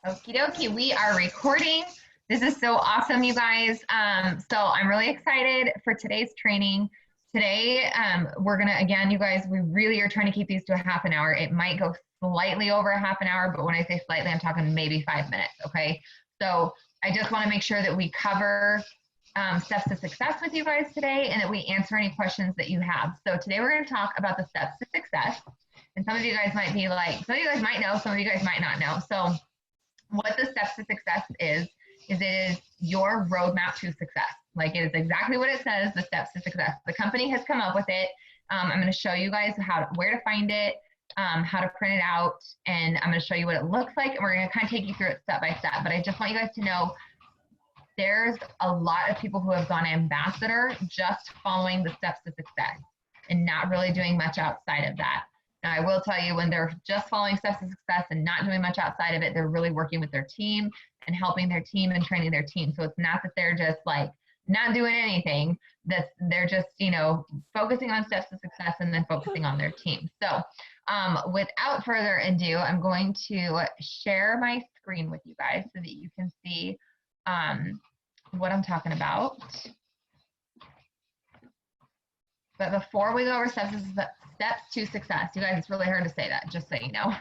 Okie dokie, we are recording. This is so awesome, you guys. So I'm really excited for today's training. Today, we're gonna, again, you guys, we really are trying to keep these to a half an hour. It might go slightly over a half an hour, but when I say slightly, I'm talking maybe 5 minutes, okay? So I just wanna make sure that we cover steps to success with you guys today and that we answer any questions that you have. So today we're gonna talk about the steps to success. And some of you guys might be like, some of you guys might know, some of you guys might not know. So what the steps to success is it is your roadmap to success. Like, it is exactly what it says, the steps to success. The company has come up with it. I'm going to show you guys where to find it, how to print it out, and I'm going to show you what it looks like, and we're going to kind of take you through it step by step. But I just want you guys to know there's a lot of people who have gone ambassador just following the steps to success and not really doing much outside of that. Now, I will tell you, when they're just following steps to success and not doing much outside of it, they're really working with their team and helping their team and training their team. So it's not that they're just like not doing anything, that they're just, you know, focusing on steps to success and then focusing on their team. So without further ado, I'm going to share my screen with you guys so that you can see what I'm talking about. But before we go over steps to success, you guys, it's really hard to say that, just so you know.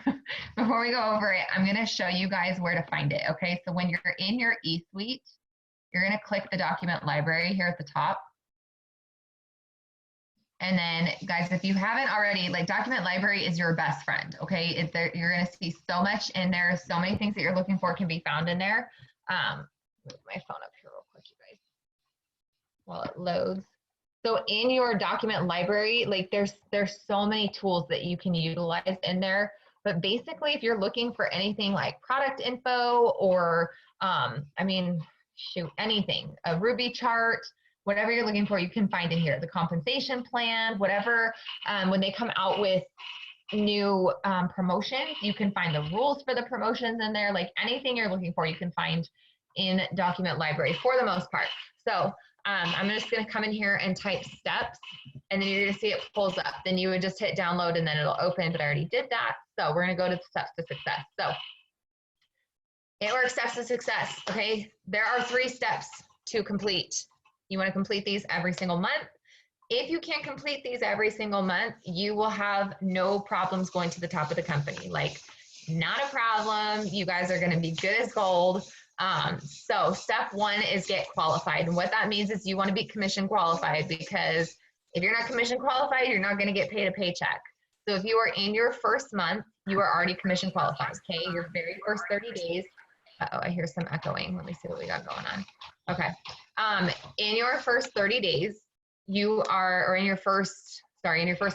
Before we go over it, I'm going to show you guys where to find it, okay? So when you're in your eSuite, you're going to click the document library here at the top. And then, guys, if you haven't already, like, document library is your best friend, okay? You're going to see so much in there. So many things that you're looking for can be found in there. Move my phone up here real quick, you guys, while it loads. So in your document library, like there's so many tools that you can utilize in there. But basically, if you're looking for anything like product info or, anything, a Ruby chart, whatever you're looking for, you can find in here. The compensation plan, whatever, when they come out with new promotions, you can find the rules for the promotions in there. Like, anything you're looking for, you can find in document library for the most part. So I'm just going to come in here and type steps, and then you're going to see it pulls up. Then you would just hit download and then it'll open, but I already did that. So we're going to go to steps to success. So it works, steps to success. Okay. There are 3 steps to complete. You want to complete these every single month. If you can't complete these every single month, you will have no problems going to the top of the company. Like, not a problem. You guys are going to be good as gold. So step 1 is get qualified. And what that means is you want to be commission qualified, because if you're not commission qualified, you're not going to get paid a paycheck. So if you are in your first month, you are already commission qualified. Okay. Your very first 30 days. Uh-oh, I hear some echoing. Let me see what we got going on. Okay. In your first 30 days, you are, or in your first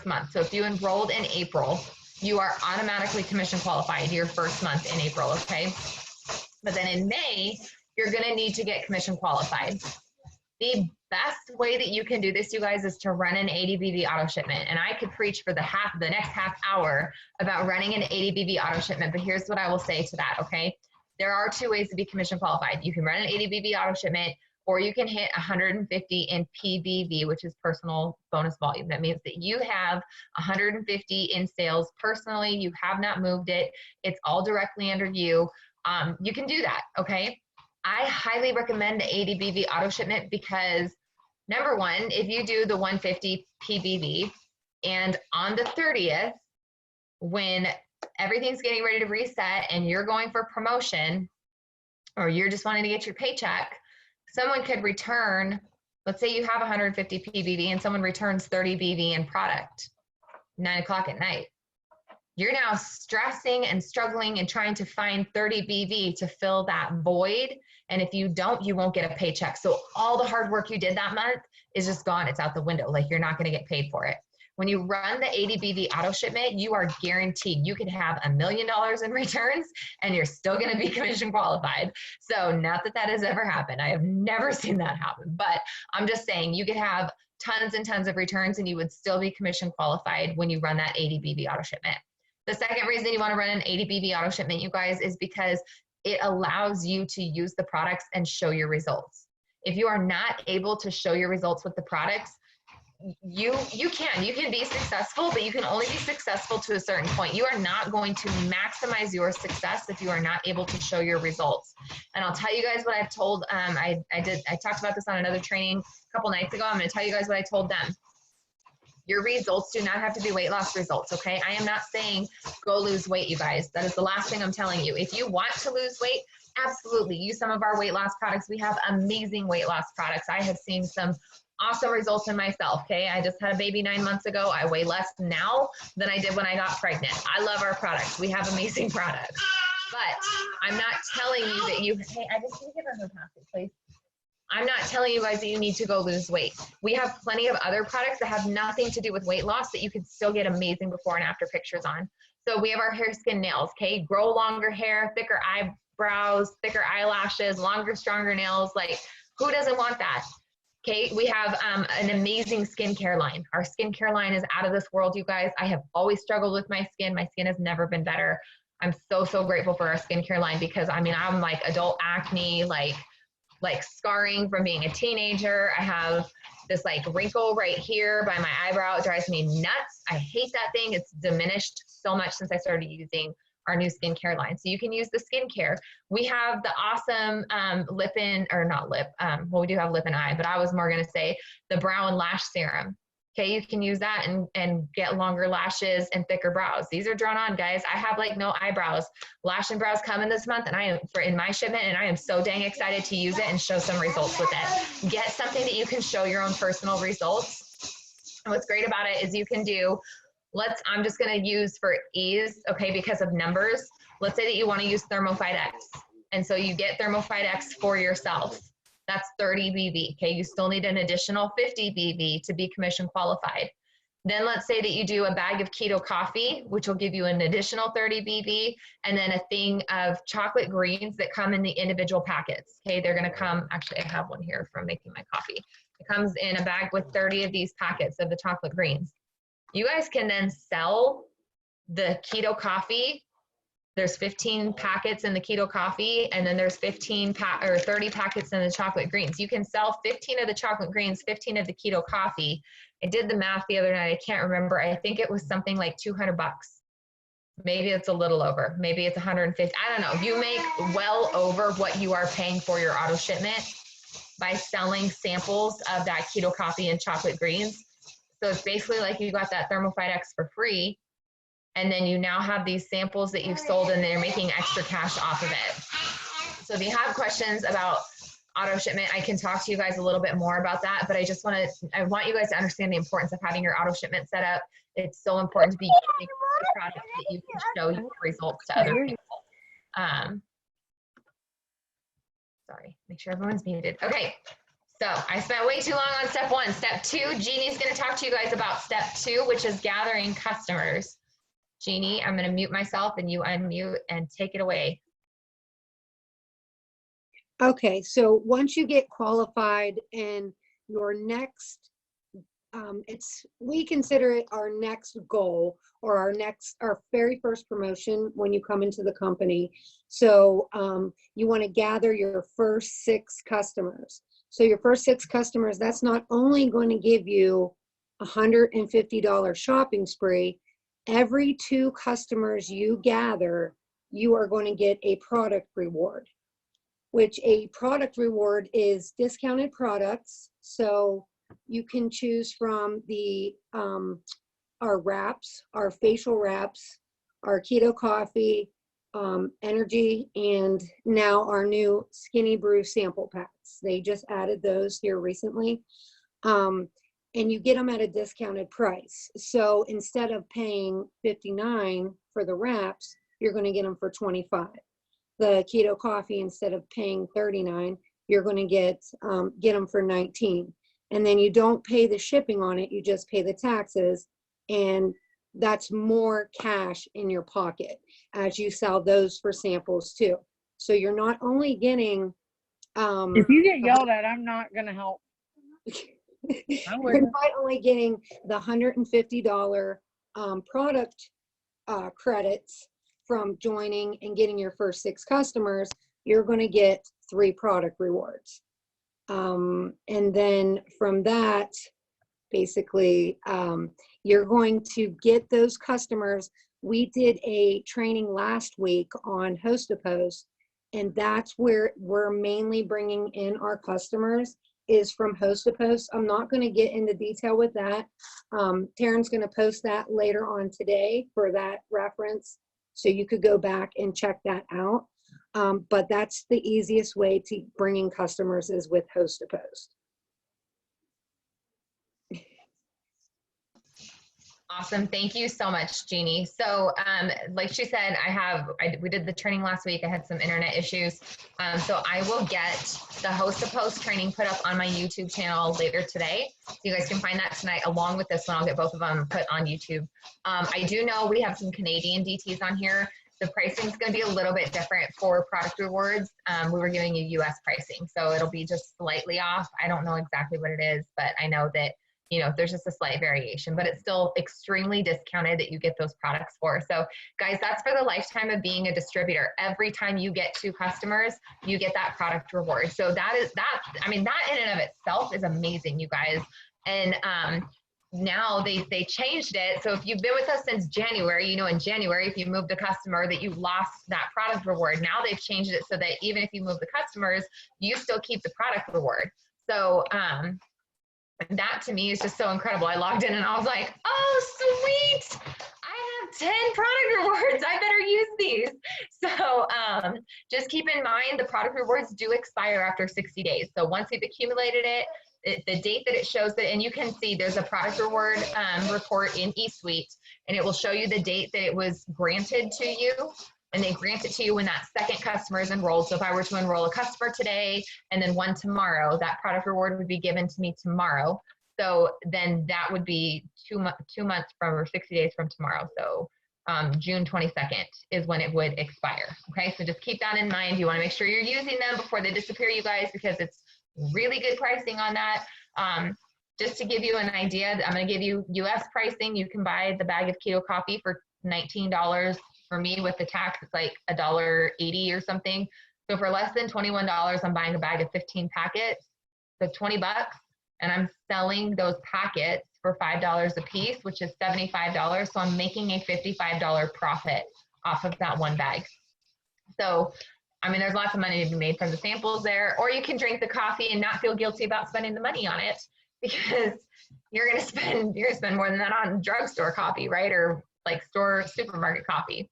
month. So if you enrolled in April, you are automatically commission qualified your first month in April. Okay. But then in May, you're going to need to get commission qualified. The best way that you can do this, you guys, is to run an ADBV auto shipment. And I could preach for the next half hour about running an ADBV auto shipment, but here's what I will say to that, okay? There are 2 ways to be commission qualified. You can run an ADBV auto shipment, or you can hit 150 in PBV, which is personal bonus volume. That means that you have 150 in sales personally. You have not moved it. It's all directly under you. You can do that, okay? I highly recommend the ADBV auto shipment because, number 1, if you do the 150 PBV and on the 30th, when everything's getting ready to reset and you're going for promotion, or you're just wanting to get your paycheck, someone could return, let's say you have 150 PBV and someone returns 30 BV in product, 9 o'clock at night. You're now stressing and struggling and trying to find 30 BV to fill that void. And if you don't, you won't get a paycheck. So all the hard work you did that month is just gone. It's out the window. Like, you're not going to get paid for it. When you run the ADBV auto shipment, you are guaranteed you could have $1 million in returns and you're still going to be commission qualified. So not that that has ever happened. I have never seen that happen, but I'm just saying you could have tons and tons of returns and you would still be commission qualified when you run that ADBV auto shipment. The second reason you want to run an ADBV auto shipment, you guys, is because it allows you to use the products and show your results. If you are not able to show your results with the products, you can be successful, but you can only be successful to a certain point. You are not going to maximize your success if you are not able to show your results. And I'll tell you guys what I've told, I talked about this on another training a couple nights ago. I'm going to tell you guys what I told them. Your results do not have to be weight loss results, okay? I am not saying go lose weight, you guys. That is the last thing I'm telling you. If you want to lose weight, absolutely use some of our weight loss products. We have amazing weight loss products. I have seen some awesome results in myself, okay? I just had a baby 9 months ago. I weigh less now than I did when I got pregnant. I love our products. We have amazing products. But I'm not telling you that you, hey, I just need to give her her packet, please. I'm not telling you guys that you need to go lose weight. We have plenty of other products that have nothing to do with weight loss that you can still get amazing before and after pictures on. So we have our hair, skin, nails, okay? Grow longer hair, thicker eyebrows, thicker eyelashes, longer, stronger nails. Like, who doesn't want that? Okay, we have an amazing skincare line. Our skincare line is out of this world, you guys. I have always struggled with my skin. My skin has never been better. I'm so, so grateful for our skincare line because, I mean, I'm like adult acne, like scarring from being a teenager. I have this like wrinkle right here by my eyebrow. It drives me nuts. I hate that thing. It's diminished so much since I started using our new skincare line. So you can use the skincare. We have the awesome lip and, or not lip, well, we do have lip and eye, but I was more gonna say the brow and lash serum. Okay, you can use that and get longer lashes and thicker brows. These are drawn on, guys. I have like no eyebrows. Lash and brows coming this month, and I am in my shipment, and I am so dang excited to use it and show some results with it. Get something that you can show your own personal results. And what's great about it is you can do, I'm just gonna use for ease, okay, because of numbers. Let's say that you wanna use Thermophyte X. And so you get Thermophyte X for yourself. That's 30 BV, okay? You still need an additional 50 BV to be commission qualified. Then let's say that you do a bag of keto coffee, which will give you an additional 30 BV, and then a thing of chocolate greens that come in the individual packets, okay? They're gonna come, actually I have one here from making my coffee. It comes in a bag with 30 of these packets of the chocolate greens. You guys can then sell the keto coffee. There's 15 packets in the keto coffee, and then there's 30 packets in the chocolate greens. You can sell 15 of the chocolate greens, 15 of the keto coffee. I did the math the other night. I can't remember. I think it was something like 200 bucks. Maybe it's a little over. Maybe it's 150. I don't know. You make well over what you are paying for your auto shipment by selling samples of that keto coffee and chocolate greens. So it's basically like you got that Thermophyte X for free, and then you now have these samples that you've sold and they're making extra cash off of it. So if you have questions about auto shipment, I can talk to you guys a little bit more about that, but I want you guys to understand the importance of having your auto shipment set up. It's so important to be using the product that you can show your results to other people. Sorry, make sure everyone's muted. Okay. So I spent way too long on step 1. Step 2, Jeannie's going to talk to you guys about step 2, which is gathering customers. Jeannie, I'm going to mute myself and you unmute and take it away. Okay, so once you get qualified and your next, we consider it our next goal or our very first promotion when you come into the company. So you want to gather your first 6 customers. So your first 6 customers, that's not only going to give you $150 shopping spree. Every 2 customers you gather, you are going to get a product reward, which a product reward is discounted products. So you can choose from our wraps, our facial wraps, our keto coffee, energy, and now our new Skinny Brew sample packs. They just added those here recently. And you get them at a discounted price. So instead of paying $59 for the wraps, you're going to get them for $25. The keto coffee, instead of paying $39, you're going to get them for $19. And then you don't pay the shipping on it, you just pay the taxes, and that's more cash in your pocket as you sell those for samples too. So you're not only getting if you get yelled at, I'm not going to help. You're not only getting the $150 product credits from joining and getting your first 6 customers, you're going to get 3 product rewards. And then from that, Basically, you're going to get those customers. We did a training last week on host to post, and that's where we're mainly bringing in our customers, is from host to post. I'm not going to get into detail with that. Taryn's going to post that later on today for that reference, so you could go back and check that out. But that's the easiest way to bring in customers, is with host to post. Awesome. Thank you so much, Jeannie. So like she said, we did the training last week. I had some internet issues. So I will get the host to post training put up on my YouTube channel later today. So you guys can find that tonight along with this one. I'll get both of them put on YouTube. I do know we have some Canadian DTs on here. The pricing is going to be a little bit different for product rewards. We were giving you US pricing, so it'll be just slightly off. I don't know exactly what it is, but I know that, you know, there's just a slight variation, but it's still extremely discounted that you get those products for. So guys, that's for the lifetime of being a distributor. Every time you get 2 customers, you get that product reward. So that I mean, that in and of itself is amazing, you guys. And now they changed it. So if you've been with us since January, you know, in January, if you moved a customer, that you lost that product reward. Now they've changed it so that even if you move the customers, you still keep the product reward. So that to me is just so incredible. I logged in and I was like, oh, sweet. I have 10 product rewards. I better use these. So just keep in mind, the product rewards do expire after 60 days. So once you've accumulated it, the date that it shows that, and you can see there's a product reward report in eSuite, and it will show you the date that it was granted to you. And they grant it to you when that second customer is enrolled. So if I were to enroll a customer today and then one tomorrow, that product reward would be given to me tomorrow. So then that would be 2 months from, or 60 days from tomorrow. So June 22nd is when it would expire. Okay, so just keep that in mind. You want to make sure you're using them before they disappear, you guys, because it's really good pricing on that. Just to give you an idea, I'm going to give you US pricing. You can buy the bag of keto coffee for $19. For me, with the tax, it's like $1.80 or something. So for less than $21, I'm buying a bag of 15 packets, so 20 bucks, and I'm selling those packets for $5 a piece, which is $75. So I'm making a $55 profit off of that one bag. So, I mean, there's lots of money to be made from the samples there, or you can drink the coffee and not feel guilty about spending the money on it, because you're gonna spend more than that on drugstore coffee, right? Or like supermarket coffee.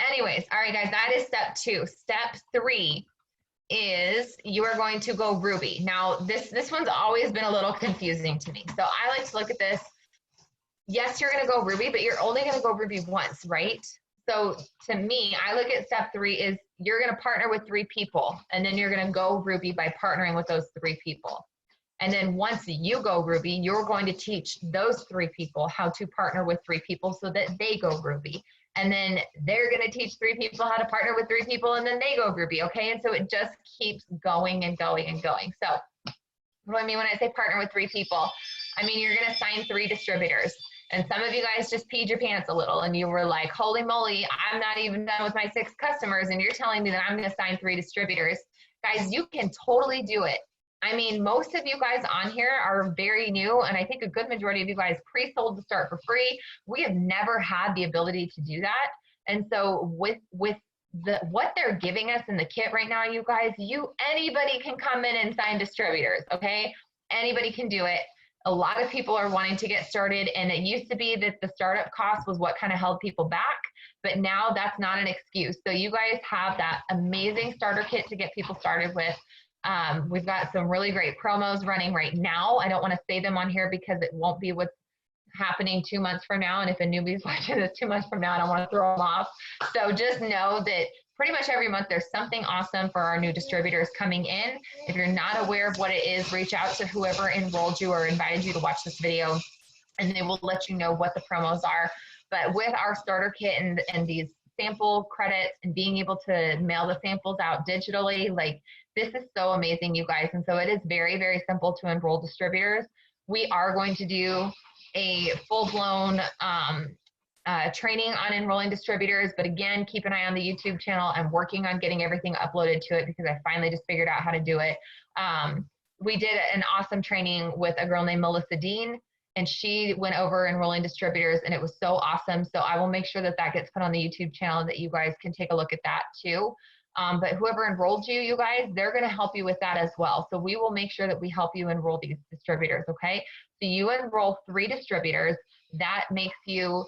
Anyways, all right, guys, that is step 2. Step 3 is you are going to go Ruby. Now, this one's always been a little confusing to me. So I like to look at this. Yes, you're going to go Ruby, but you're only going to go Ruby once, right? So to me, I look at step 3 is you're going to partner with 3 people, and then you're going to go Ruby by partnering with those 3 people. And then once you go Ruby, you're going to teach those 3 people how to partner with 3 people so that they go Ruby. And then they're going to teach 3 people how to partner with 3 people, and then they go Ruby, okay? And so it just keeps going and going and going. So what do I mean when I say partner with 3 people? I mean, you're going to sign 3 distributors. And some of you guys just peed your pants a little, and you were like, holy moly, I'm not even done with my 6 customers, and you're telling me that I'm going to sign 3 distributors. Guys, you can totally do it. I mean, most of you guys on here are very new, and I think a good majority of you guys pre-sold to start for free. We have never had the ability to do that. And so with what they're giving us in the kit right now, you guys, anybody can come in and sign distributors, okay? Anybody can do it. A lot of people are wanting to get started, and it used to be that the startup cost was what kind of held people back, but now that's not an excuse. So you guys have that amazing starter kit to get people started with. We've got some really great promos running right now. I don't want to say them on here because it won't be what's happening 2 months from now. And if a newbie's watching this 2 months from now, I don't want to throw them off. So just know that pretty much every month there's something awesome for our new distributors coming in. If you're not aware of what it is, reach out to whoever enrolled you or invited you to watch this video, and they will let you know what the promos are. But with our starter kit and these sample credits and being able to mail the samples out digitally, like, this is so amazing, you guys. And so it is very, very simple to enroll distributors. We are going to do a full-blown training on enrolling distributors. But again, keep an eye on the YouTube channel. I'm working on getting everything uploaded to it because I finally just figured out how to do it. We did an awesome training with a girl named Melissa Dean, and she went over enrolling distributors, and it was so awesome. So I will make sure that that gets put on the YouTube channel, that you guys can take a look at that too. But whoever enrolled you, you guys, they're going to help you with that as well. So we will make sure that we help you enroll these distributors, okay? So you enroll 3 distributors. That makes you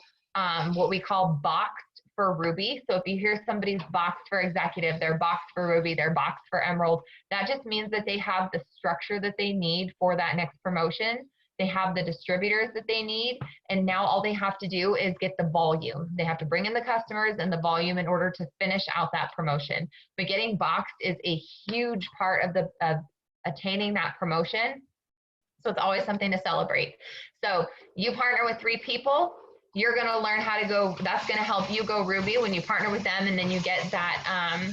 what we call boxed for Ruby. So if you hear somebody's boxed for executive, they're boxed for Ruby, they're boxed for Emerald, that just means that they have the structure that they need for that next promotion. They have the distributors that they need, and now all they have to do is get the volume. They have to bring in the customers and the volume in order to finish out that promotion. But getting boxed is a huge part of attaining that promotion. So it's always something to celebrate. So you partner with 3 people, you're going to learn how to go. That's going to help you go Ruby when you partner with them, and then you get that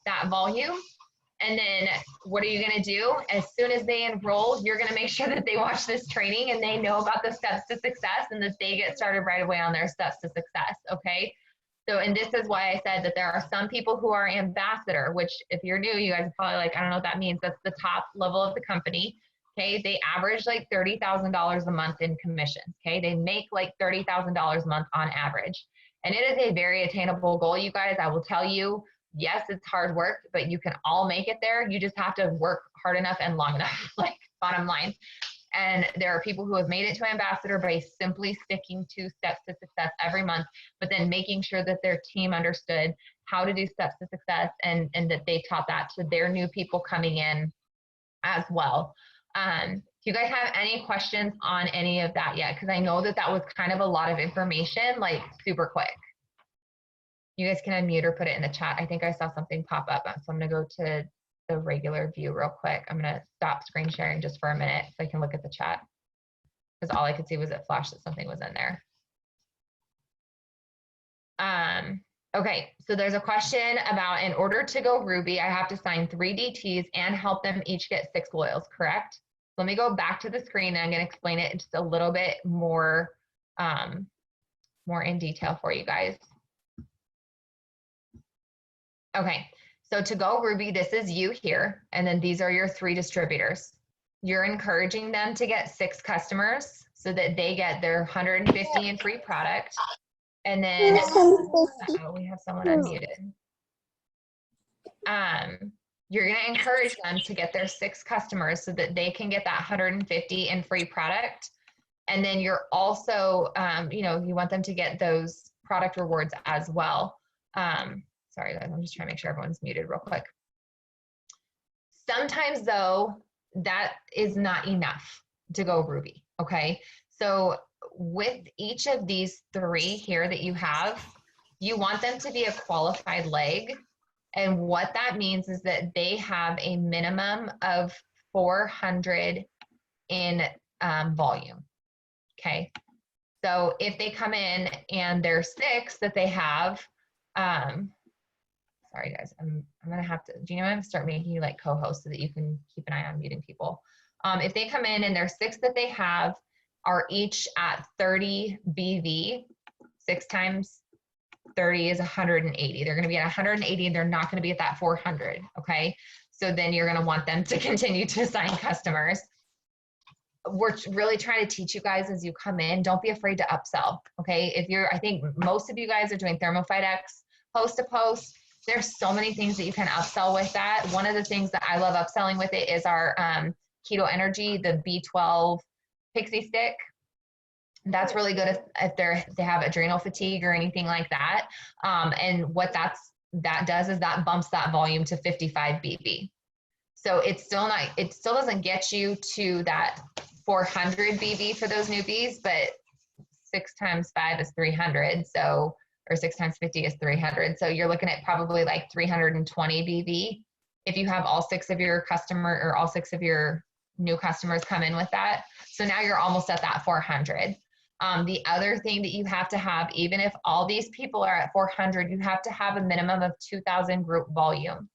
that volume. And then what are you going to do? As soon as they enroll, you're going to make sure that they watch this training and they know about the steps to success, and that they get started right away on their steps to success. Okay. So, and this is why I said that there are some people who are ambassador, which if you're new, you guys are probably like, I don't know what that means. That's the top level of the company. Okay. They average like $30,000 a month in commissions. Okay. They make like $30,000 a month on average. And it is a very attainable goal, you guys. I will tell you, yes, it's hard work, but you can all make it there. You just have to work hard enough and long enough, like bottom line. And there are people who have made it to ambassador by simply sticking to steps to success every month, but then making sure that their team understood how to do steps to success, and that they taught that to their new people coming in as well. Do you guys have any questions on any of that yet? Because I know that that was kind of a lot of information, like super quick. You guys can unmute or put it in the chat. I think I saw something pop up. So I'm going to go to the regular view real quick. I'm going to stop screen sharing just for a minute so I can look at the chat, because all I could see was it flashed that something was in there. Okay, so there's a question about, in order to go Ruby, I have to sign 3 DTs and help them each get 6 loyals, correct? Let me go back to the screen, and I'm going to explain it just a little bit more, more in detail for you guys. Okay, so to go Ruby, this is you here, and then these are your 3 distributors. You're encouraging them to get 6 customers so that they get their 150 in free product. And then, uh-oh, we have someone unmuted. You're gonna encourage them to get their 6 customers so that they can get that 150 in free product. And then you're also, you know, you want them to get those product rewards as well. Sorry guys, I'm just trying to make sure everyone's muted real quick. Sometimes though, that is not enough to go Ruby, okay? So with each of these 3 here that you have, you want them to be a qualified leg. And what that means is that they have a minimum of 400 in volume, okay? So if they come in and they're 6 that they have, sorry guys, I'm gonna have to, do you know, I'm gonna start making you like co-host so that you can keep an eye on muting people. If they come in and their 6 that they have are each at 30 BV, 6 times 30 is 180. They're gonna be at 180 and they're not gonna be at that 400, okay? So then you're gonna want them to continue to assign customers. We're really trying to teach you guys as you come in, don't be afraid to upsell, okay? If you're, I think most of you guys are doing Thermofite X post to post. There's so many things that you can upsell with that. One of the things that I love upselling with it is our Keto Energy, the B12 Pixie Stick. That's really good if they have adrenal fatigue or anything like that. And what that does is that bumps that volume to 55 BV. So it still doesn't get you to that 400 BV for those newbies, but 6 times 5 is 300. So, or 6 times 50 is 300. So you're looking at probably like 320 BV if you have all 6 of your customer or all 6 of your new customers come in with that. So now you're almost at that 400. The other thing that you have to have, even if all these people are at 400, you have to have a minimum of 2,000 group volume.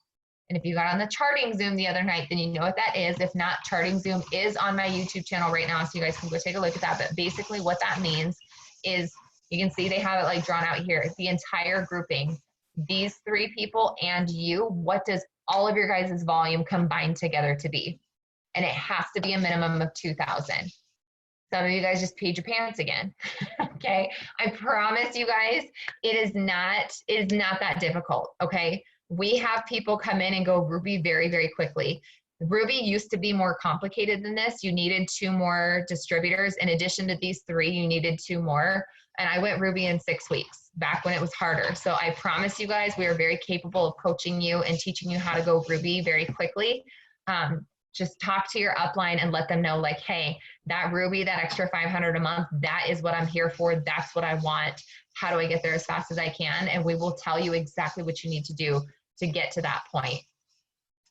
And if you got on the charting Zoom the other night, then you know what that is. If not, charting Zoom is on my YouTube channel right now, so you guys can go take a look at that. But basically what that means is, you can see they have it like drawn out here. It's the entire grouping. These 3 people and you, what does all of your guys' volume combined together to be? And it has to be a minimum of 2,000. Some of you guys just peed your pants again. Okay. I promise you guys, it is not that difficult. Okay. We have people come in and go Ruby very, very quickly. Ruby used to be more complicated than this. You needed 2 more distributors. In addition to these 3, you needed 2 more. And I went Ruby in 6 weeks back when it was harder. So I promise you guys, we are very capable of coaching you and teaching you how to go Ruby very quickly. Just talk to your upline and let them know, like, hey, that Ruby, that extra $500 a month, that is what I'm here for. That's what I want. How do I get there as fast as I can? And we will tell you exactly what you need to do to get to that point.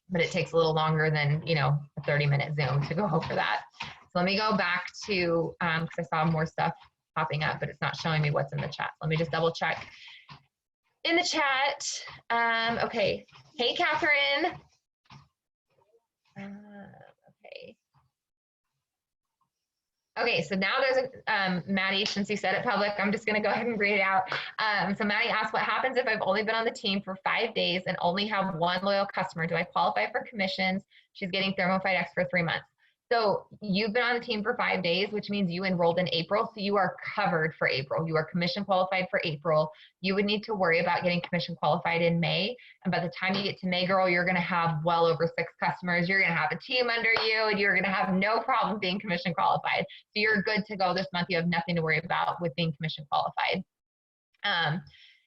But it takes a little longer than, you know, a 30-minute Zoom to go over that. So let me go back to, because I saw more stuff popping up, but it's not showing me what's in the chat. Let me just double check. In the chat, okay. Hey, Catherine. Okay. Okay, so now there's a, Maddie, since you said it public, I'm just gonna go ahead and read it out. So Maddie asked, what happens if I've only been on the team for 5 days and only have 1 loyal customer? Do I qualify for commissions? She's getting ThermoFight X for 3 months. So you've been on the team for 5 days, which means you enrolled in April. So you are covered for April. You are commission qualified for April. You would need to worry about getting commission qualified in May. And by the time you get to May, girl, you're going to have well over 6 customers. You're going to have a team under you, and you're going to have no problem being commission qualified. So you're good to go this month. You have nothing to worry about with being commission qualified.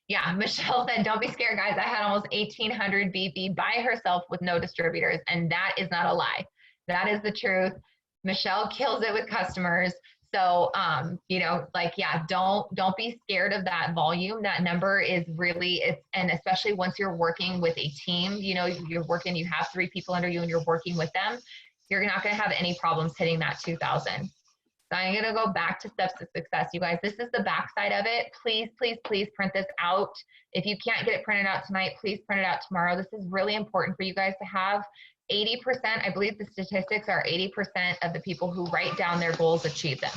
Yeah, Michelle said, don't be scared, guys. I had almost 1,800 BP by herself with no distributors, and that is not a lie. That is the truth. Michelle kills it with customers. So, you know, like, yeah, don't be scared of that volume. That number is really, and especially once you're working with a team, you know, you have 3 people under you and you're working with them, you're not going to have any problems hitting that 2,000. So I'm going to go back to steps to success. You guys, this is the backside of it. Please, please, please print this out. If you can't get it printed out tonight, please print it out tomorrow. This is really important for you guys to have. 80%, I believe the statistics are 80% of the people who write down their goals achieve them.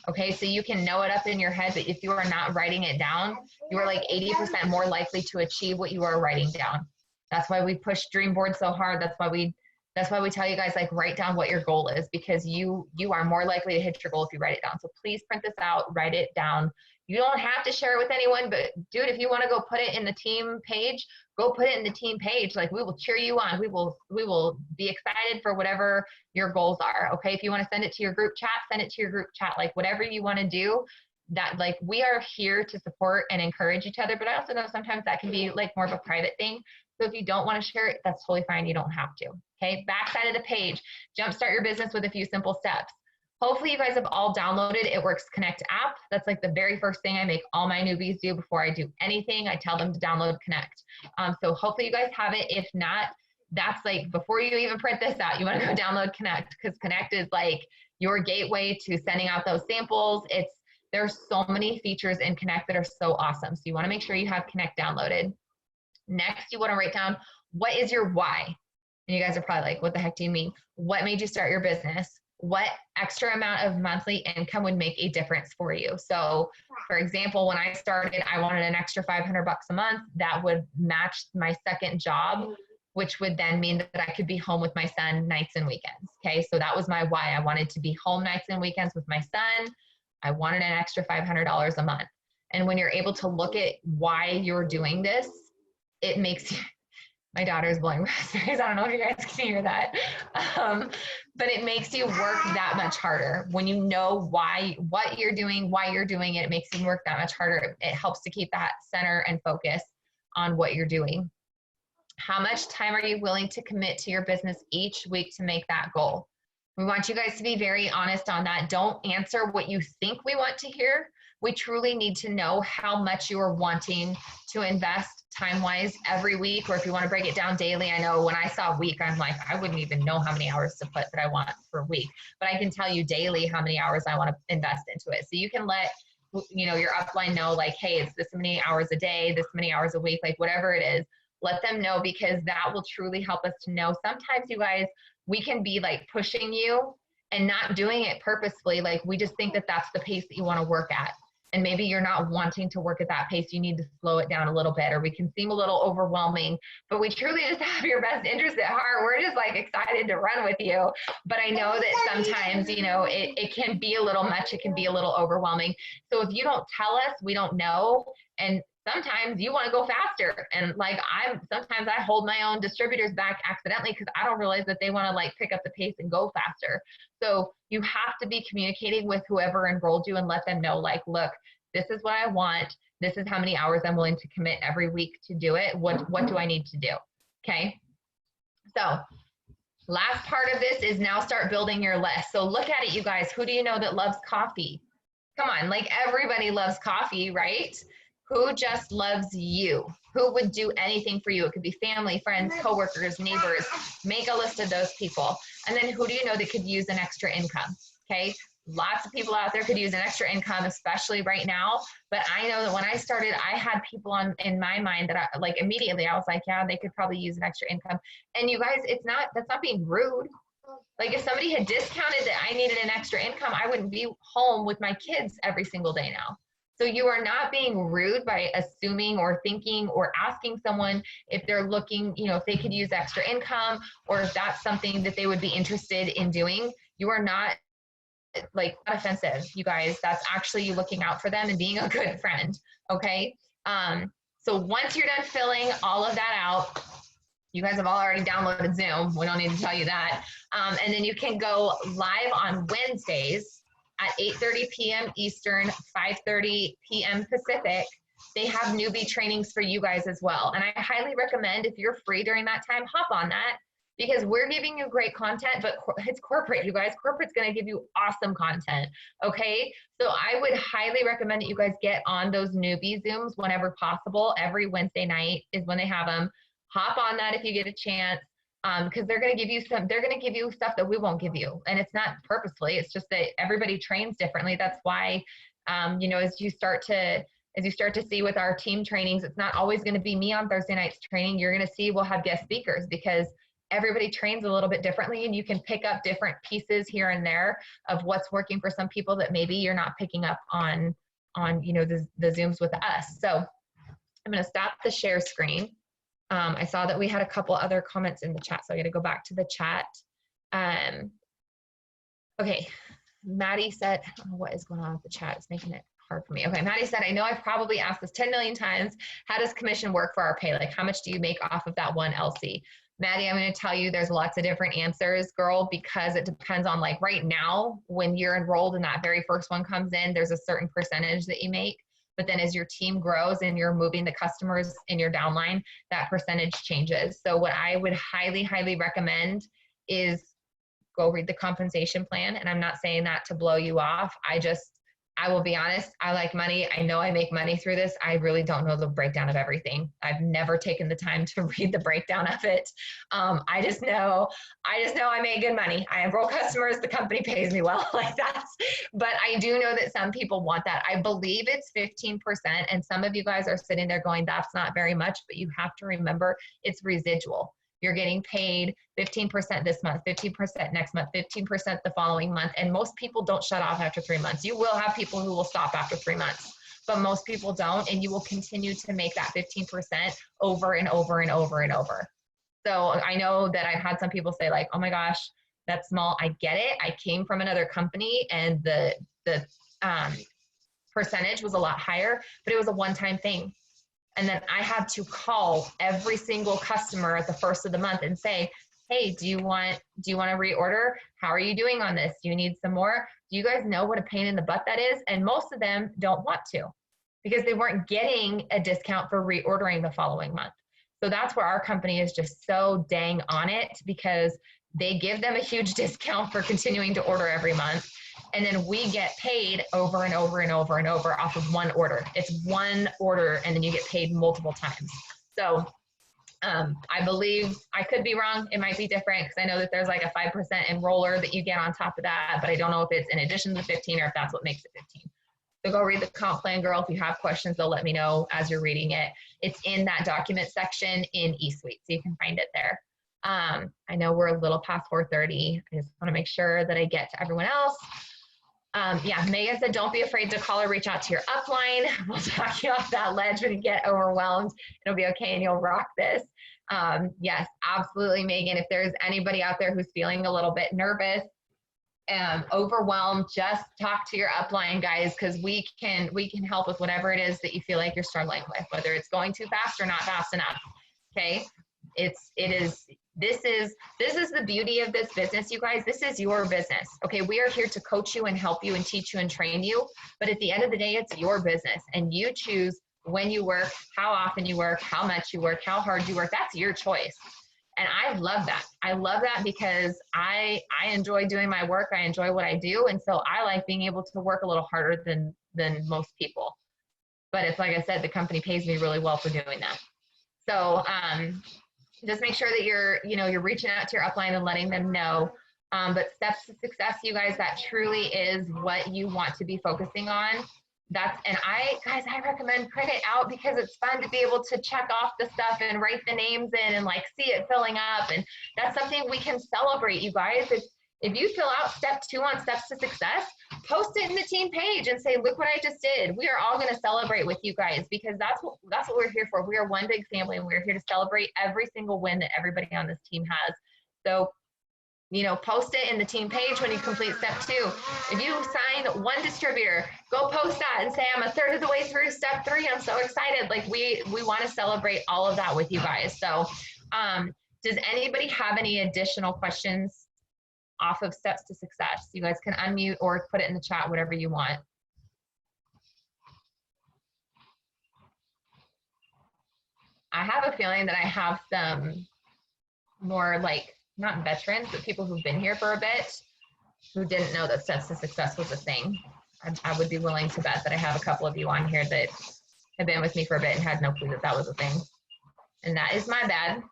Okay, so you can know it up in your head, but if you are not writing it down, you are like 80% more likely to achieve what you are writing down. That's why we push Dream Board so hard. That's why we tell you guys, like, write down what your goal is, because you are more likely to hit your goal if you write it down. So please print this out, write it down. You don't have to share it with anyone, but dude, if you want to go put it in the team page, go put it in the team page. Like, we will cheer you on. We will be excited for whatever your goals are. Okay. If you want to send it to your group chat, send it to your group chat. Like, whatever you want to do, that, like, we are here to support and encourage each other. But I also know sometimes that can be like more of a private thing. So if you don't want to share it, that's totally fine. You don't have to. Okay. Backside of the page, jumpstart your business with a few simple steps. Hopefully you guys have all downloaded It Works Connect app. That's like the very first thing I make all my newbies do before I do anything. I tell them to download Connect. So hopefully you guys have it. If not, that's like, before you even print this out, you want to go download Connect, because Connect is like your gateway to sending out those samples. There's so many features in Connect that are so awesome. So you want to make sure you have Connect downloaded. Next, you want to write down, what is your why? And you guys are probably like, what the heck do you mean? What made you start your business? What extra amount of monthly income would make a difference for you? So for example, when I started, I wanted an extra $500 a month that would match my second job, which would then mean that I could be home with my son nights and weekends. Okay. So that was my why. I wanted to be home nights and weekends with my son. I wanted an extra $500 a month. And when you're able to look at why you're doing this, it makes you, my daughter's blowing raspberries. I don't know if you guys can hear that. But it makes you work that much harder. When you know what you're doing, why you're doing it, it makes you work that much harder. It helps to keep that center and focus on what you're doing. How much time are you willing to commit to your business each week to make that goal? We want you guys to be very honest on that. Don't answer what you think we want to hear. We truly need to know how much you are wanting to invest time-wise every week, or if you want to break it down daily. I know when I saw week, I'm like, I wouldn't even know how many hours to put that I want per week, but I can tell you daily how many hours I want to invest into it. So you can let, you know, your upline know, like, hey, it's this many hours a day, this many hours a week, like whatever it is, let them know, because that will truly help us to know. Sometimes, you guys, we can be like pushing you and not doing it purposefully. Like, we just think that that's the pace that you want to work at. and maybe you're not wanting to work at that pace. You need to slow it down a little bit, or we can seem a little overwhelming, but we truly just have your best interest at heart. We're just like excited to run with you. But I know that sometimes, you know, it can be a little much. It can be a little overwhelming. So if you don't tell us, we don't know. And sometimes you want to go faster. And like sometimes I hold my own distributors back accidentally because I don't realize that they want to like pick up the pace and go faster. So you have to be communicating with whoever enrolled you and let them know, like, look, this is what I want. This is how many hours I'm willing to commit every week to do it. What do I need to do? Okay. So last part of this is now start building your list. So look at it, you guys. Who do you know that loves coffee? Come on, like everybody loves coffee, right? Who just loves you? Who would do anything for you? It could be family, friends, coworkers, neighbors. Make a list of those people. And then who do you know that could use an extra income? Okay. Lots of people out there could use an extra income, especially right now. But I know that when I started, I had people in my mind that I like immediately, I was like, yeah, they could probably use an extra income. And you guys, that's not being rude. Like if somebody had discounted that I needed an extra income, I wouldn't be home with my kids every single day now. So you are not being rude by assuming or thinking or asking someone if they're looking, you know, if they could use extra income or if that's something that they would be interested in doing. You are not like not offensive, you guys. That's actually you looking out for them and being a good friend. Okay. So once you're done filling all of that out, you guys have all already downloaded Zoom. We don't need to tell you that. And then you can go live on Wednesdays at 8:30 p.m. Eastern, 5:30 p.m. Pacific. They have newbie trainings for you guys as well. And I highly recommend if you're free during that time, hop on that because we're giving you great content, but it's corporate, you guys. Corporate's gonna give you awesome content, okay? So I would highly recommend that you guys get on those newbie Zooms whenever possible. Every Wednesday night is when they have them. Hop on that if you get a chance. Because they're going to give you stuff that we won't give you. And it's not purposely, it's just that everybody trains differently. That's why, you know, as you start to see with our team trainings, it's not always going to be me on Thursday nights training. You're going to see, we'll have guest speakers because everybody trains a little bit differently and you can pick up different pieces here and there of what's working for some people that maybe you're not picking up on, you know, the Zooms with us. So I'm going to stop the share screen. I saw that we had a couple other comments in the chat, so I got to go back to the chat. Okay, Maddie said, oh, what is going on with the chat? It's making it hard for me. Okay, Maddie said, I know I've probably asked this 10 million times. How does commission work for our pay? Like, how much do you make off of that one LC? Maddie, I'm going to tell you there's lots of different answers, girl, because it depends on like right now, when you're enrolled and that very first one comes in, there's a certain percentage that you make. But then as your team grows and you're moving the customers in your downline, that percentage changes. So what I would highly, highly recommend is go read the compensation plan. And I'm not saying that to blow you off. I will be honest, I like money. I know I make money through this. I really don't know the breakdown of everything. I've never taken the time to read the breakdown of it. I just know I make good money. I enroll customers, the company pays me well, like that's, but I do know that some people want that. I believe it's 15%. And some of you guys are sitting there going, that's not very much, but you have to remember it's residual. You're getting paid 15% this month, 15% next month, 15% the following month. And most people don't shut off after 3 months. You will have people who will stop after 3 months, but most people don't. And you will continue to make that 15% over and over and over and over. So I know that I've had some people say like, oh my gosh, that's small. I get it. I came from another company and the percentage was a lot higher, but it was a one-time thing. And then I had to call every single customer at the first of the month and say, hey, do you want to reorder? How are you doing on this? Do you need some more? Do you guys know what a pain in the butt that is? And most of them don't want to because they weren't getting a discount for reordering the following month. So that's where our company is just so dang on it because they give them a huge discount for continuing to order every month. And then we get paid over and over and over and over off of one order. It's one order and then you get paid multiple times. So I believe, I could be wrong, it might be different because I know that there's like a 5% enroller that you get on top of that, but I don't know if it's in addition to the 15 or if that's what makes it 15. So go read the comp plan, girl. If you have questions, they'll let me know as you're reading it. It's in that document section in eSuite, so you can find it there. I know we're a little past 4:30. I just want to make sure that I get to everyone else. Yeah, Megan said, don't be afraid to call or reach out to your upline. We'll talk you off that ledge when you get overwhelmed. It'll be okay and you'll rock this. Yes, absolutely, Megan. If there's anybody out there who's feeling a little bit nervous, overwhelmed, just talk to your upline, guys, because we can help with whatever it is that you feel like you're struggling with, whether it's going too fast or not fast enough. Okay, this is the beauty of this business, you guys. This is your business. Okay, we are here to coach you and help you and teach you and train you, but at the end of the day, it's your business, and you choose when you work, how often you work, how much you work, how hard you work. That's your choice. And I love that. I love that because I enjoy doing my work. I enjoy what I do. And so I like being able to work a little harder than most people. But it's like I said, the company pays me really well for doing that. So just make sure that you're reaching out to your upline and letting them know. But steps to success, you guys, that truly is what you want to be focusing on. I recommend print it out because it's fun to be able to check off the stuff and write the names in and like see it filling up. And that's something we can celebrate, you guys. If you fill out step 2 on steps to success, post it in the team page and say, look what I just did. We are all going to celebrate with you guys because that's what we're here for. We are one big family and we're here to celebrate every single win that everybody on this team has. So, post it in the team page when you complete step 2. If you sign 1 distributor, go post that and say, I'm a third of the way through step 3. I'm so excited. Like we want to celebrate all of that with you guys. So does anybody have any additional questions off of steps to success? You guys can unmute or put it in the chat, whatever you want. I have a feeling that I have some more like, not veterans, but people who've been here for a bit who didn't know that steps to success was a thing. I would be willing to bet that I have a couple of you on here that have been with me for a bit and had no clue that that was a thing. And that is my bad.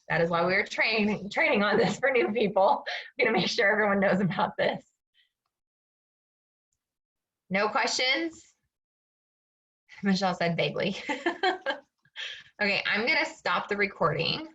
That is why we were training on this for new people. I'm gonna make sure everyone knows about this. No questions? Michelle said vaguely. Okay, I'm gonna stop the recording.